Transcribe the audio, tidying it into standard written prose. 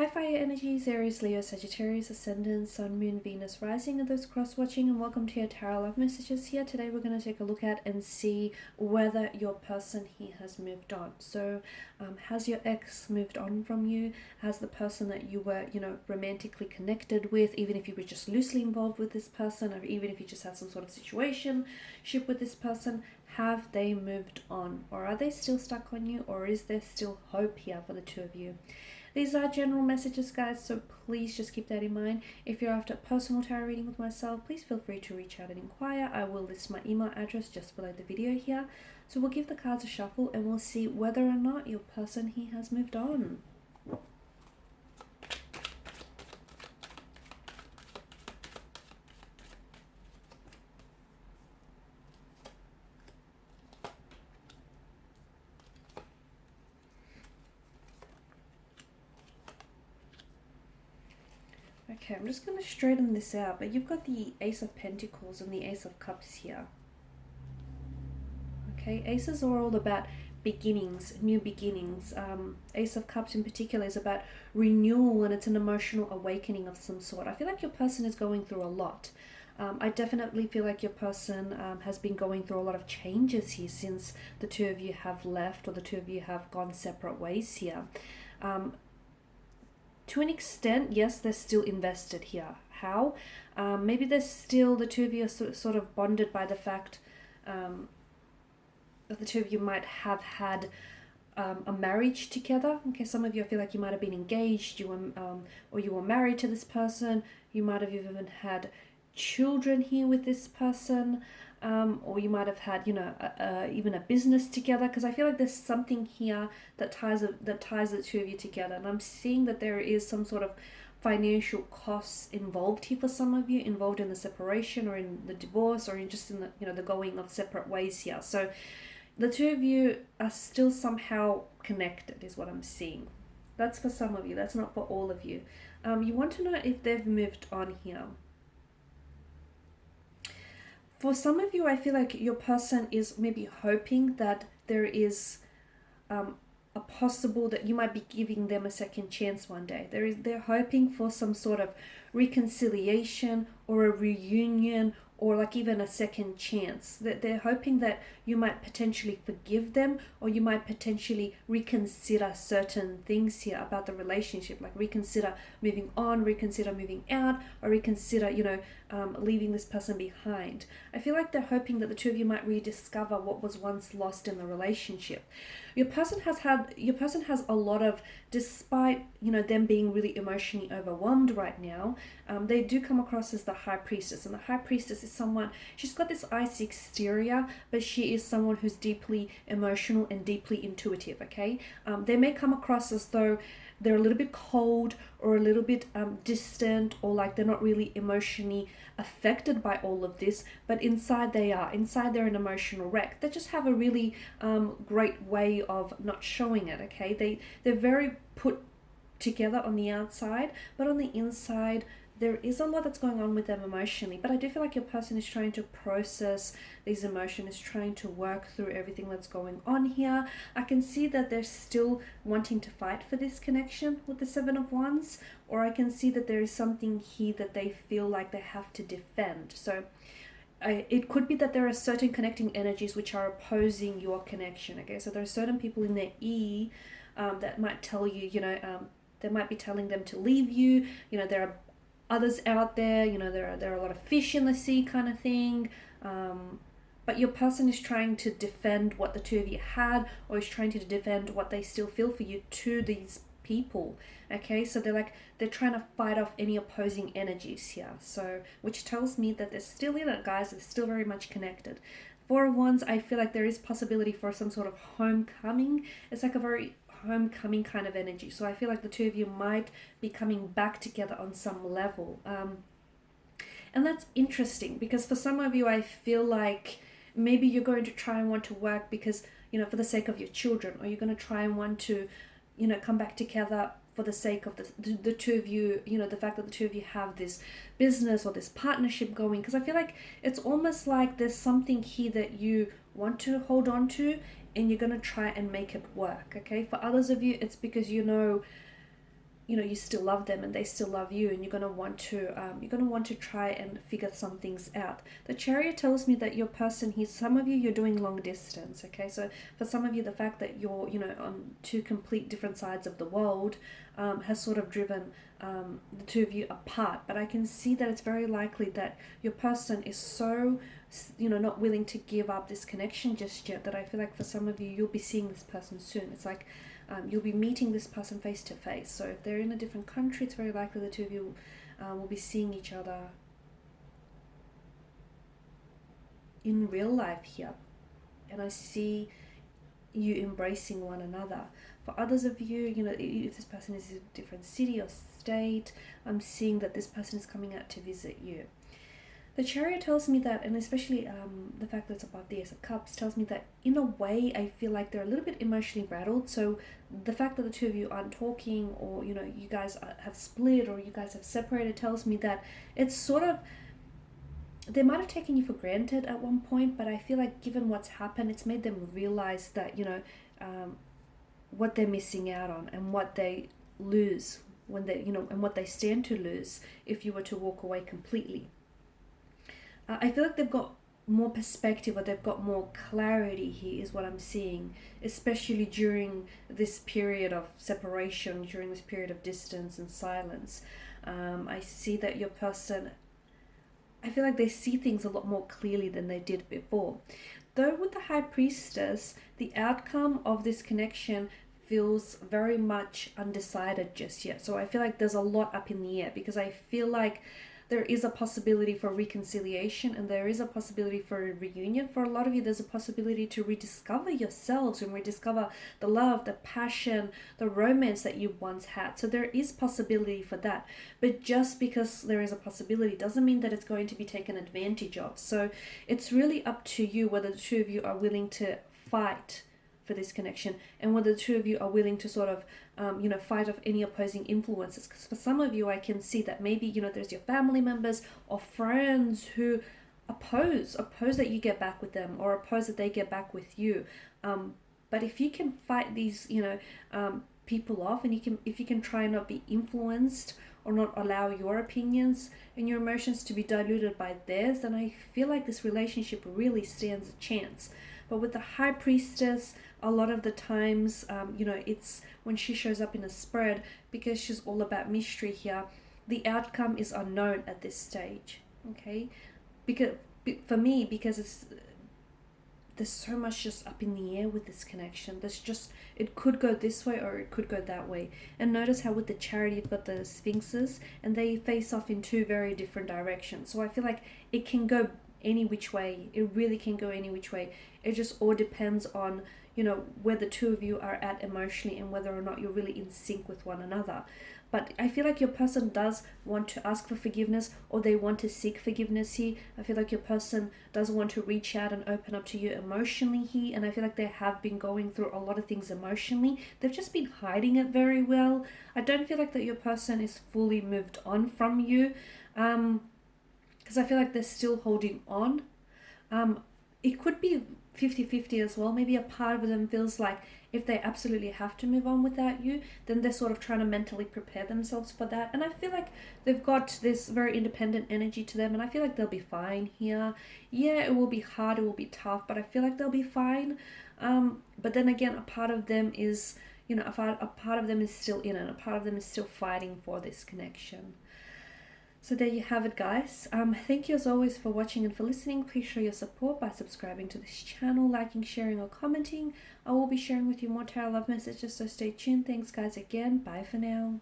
Hi fire energies, Aries, Leo, Sagittarius, Ascendant, Sun, Moon, Venus, Rising, and those cross-watching, and welcome to your Tarot Love Messages here. Today we're going to take a look at and see whether your person here has moved on. So has your ex moved on from you? Has the person that you were, romantically connected with, even if you were just loosely involved with this person, or even if you just had some sort of situationship with this person, have they moved on? Or are they still stuck on you? Or is there still hope here for the two of you? These are general messages, guys, so please just keep that in mind. If you're after a personal tarot reading with myself, please feel free to reach out and inquire. I will list my email address just below the video here. So we'll give the cards a shuffle and we'll see whether or not your person here has moved on. Okay, I'm just going to straighten this out, but you've got the Ace of Pentacles and the Ace of Cups here. Okay, Aces are all about beginnings, new beginnings. Ace of Cups in particular is about renewal, and it's an emotional awakening of some sort. I feel like your person is going through a lot. I definitely feel like your person has been going through a lot of changes here since the two of you have left, or the two of you have gone separate ways here. To an extent, yes, they're still invested here. How? Maybe they're still, the two of you are sort of bonded by the fact that the two of you might have had a marriage together. Okay, some of you, I feel like you might have been engaged, or you were married to this person. You might have even had children here with this person. Or you might have had, even a business together, because I feel like there's something here that ties the two of you together. And I'm seeing that there is some sort of financial costs involved here for some of you, involved in the separation or in the divorce or in just in the the going of separate ways here. So the two of you are still somehow connected, is what I'm seeing. That's for some of you. That's not for all of you. You want to know if they've moved on here. For some of you, I feel like your person is maybe hoping that there is a possible that you might be giving them a second chance one day. They're hoping for some sort of reconciliation or a reunion, or like even a second chance. That they're hoping that you might potentially forgive them, or you might potentially reconsider certain things here about the relationship, like reconsider moving on, reconsider moving out, or reconsider, leaving this person behind. I feel like they're hoping that the two of you might rediscover what was once lost in the relationship. Your person has a lot of, despite them being really emotionally overwhelmed right now, they do come across as the High Priestess, and the High Priestess is someone, she's got this icy exterior, but she is someone who's deeply emotional and deeply intuitive. Okay, they may come across as though they're a little bit cold, or a little bit distant, or like they're not really emotionally affected by all of this, but inside they're an emotional wreck. They just have a really great way of not showing it. Okay, they're very put together on the outside, but on the inside there is a lot that's going on with them emotionally. But I do feel like your person is trying to process these emotions, is trying to work through everything that's going on here. I can see that they're still wanting to fight for this connection with the Seven of Wands, or I can see that there is something here that they feel like they have to defend. So it could be that there are certain connecting energies which are opposing your connection. Okay, so there are certain people in their ear that might tell you, they might be telling them to leave you. There are others out there, there are a lot of fish in the sea kind of thing. But your person is trying to defend what the two of you had, or is trying to defend what they still feel for you to these people. Okay, so they're trying to fight off any opposing energies here. So, which tells me that they're still in it, guys. They're still very much connected. Four of Wands, I feel like there is possibility for some sort of homecoming. It's like a very homecoming kind of energy. So I feel like the two of you might be coming back together on some level. And that's interesting, because for some of you, I feel like maybe you're going to try and want to work because, for the sake of your children, or you're going to try and want to, come back together for the sake of the two of you, the fact that the two of you have this business or this partnership going. Because I feel like it's almost like there's something here that you want to hold on to, and you're going to try and make it work. Okay, for others of you, it's because you still love them and they still love you, and you're going to want to try and figure some things out. The Chariot tells me that your person here, some of you, you're doing long distance. Okay, so for some of you, the fact that you're on two complete different sides of the world has sort of driven the two of you apart. But I can see that it's very likely that your person is so not willing to give up this connection just yet, that I feel like for some of you, you'll be seeing this person soon. It's like you'll be meeting this person face to face. So if they're in a different country, it's very likely the two of you will be seeing each other in real life here. And I see you embracing one another. For others of you, if this person is in a different city or state, I'm seeing that this person is coming out to visit you. The Chariot tells me that, and especially the fact that it's above the Ace of Cups, tells me that in a way I feel like they're a little bit emotionally rattled. So the fact that the two of you aren't talking, or you guys have split, or you guys have separated, tells me that it's sort of, they might have taken you for granted at one point, but I feel like given what's happened, it's made them realize that what they're missing out on, and what they lose when they and what they stand to lose if you were to walk away completely. I feel like they've got more perspective, or they've got more clarity here, is what I'm seeing, especially during this period of separation, during this period of distance and silence. I see that your person, I feel like they see things a lot more clearly than they did before. Though with the High Priestess, the outcome of this connection feels very much undecided just yet. So I feel like there's a lot up in the air, because I feel like there is a possibility for reconciliation, and there is a possibility for a reunion. For a lot of you, there's a possibility to rediscover yourselves and rediscover the love, the passion, the romance that you once had. So there is possibility for that. But just because there is a possibility doesn't mean that it's going to be taken advantage of. So it's really up to you whether the two of you are willing to fight for this connection, and whether the two of you are willing to sort of fight off any opposing influences. Because for some of you, I can see that maybe there's your family members or friends who oppose that you get back with them, or oppose that they get back with you. But if you can fight these people off, and if you can try and not be influenced, or not allow your opinions and your emotions to be diluted by theirs, then I feel like this relationship really stands a chance. But with the High Priestess, a lot of the times, it's when she shows up in a spread, because she's all about mystery here, the outcome is unknown at this stage, okay? Because for me, because there's so much just up in the air with this connection. It could go this way, or it could go that way. And notice how with the Chariot, you've got the Sphinxes, and they face off in two very different directions. So I feel like it can go any which way. It really can go any which way. It just all depends on where the two of you are at emotionally, and whether or not you're really in sync with one another. But I feel like your person does want to ask for forgiveness, or they want to seek forgiveness here. I feel like your person does want to reach out and open up to you emotionally here, and I feel like they have been going through a lot of things emotionally. They've just been hiding it very well. I don't feel like that your person is fully moved on from you, because I feel like they're still holding on. It could be 50-50 as well. Maybe a part of them feels like if they absolutely have to move on without you, then they're sort of trying to mentally prepare themselves for that. And I feel like they've got this very independent energy to them, and I feel like they'll be fine here. Yeah, it will be hard, it will be tough, but I feel like they'll be fine. But then again, a part of them is, a part of them is still in it. A part of them is still fighting for this connection. So there you have it, guys. Thank you as always for watching and for listening. Please show your support by subscribing to this channel, liking, sharing, or commenting. I will be sharing with you more tarot love messages, so stay tuned. Thanks, guys, again. Bye for now.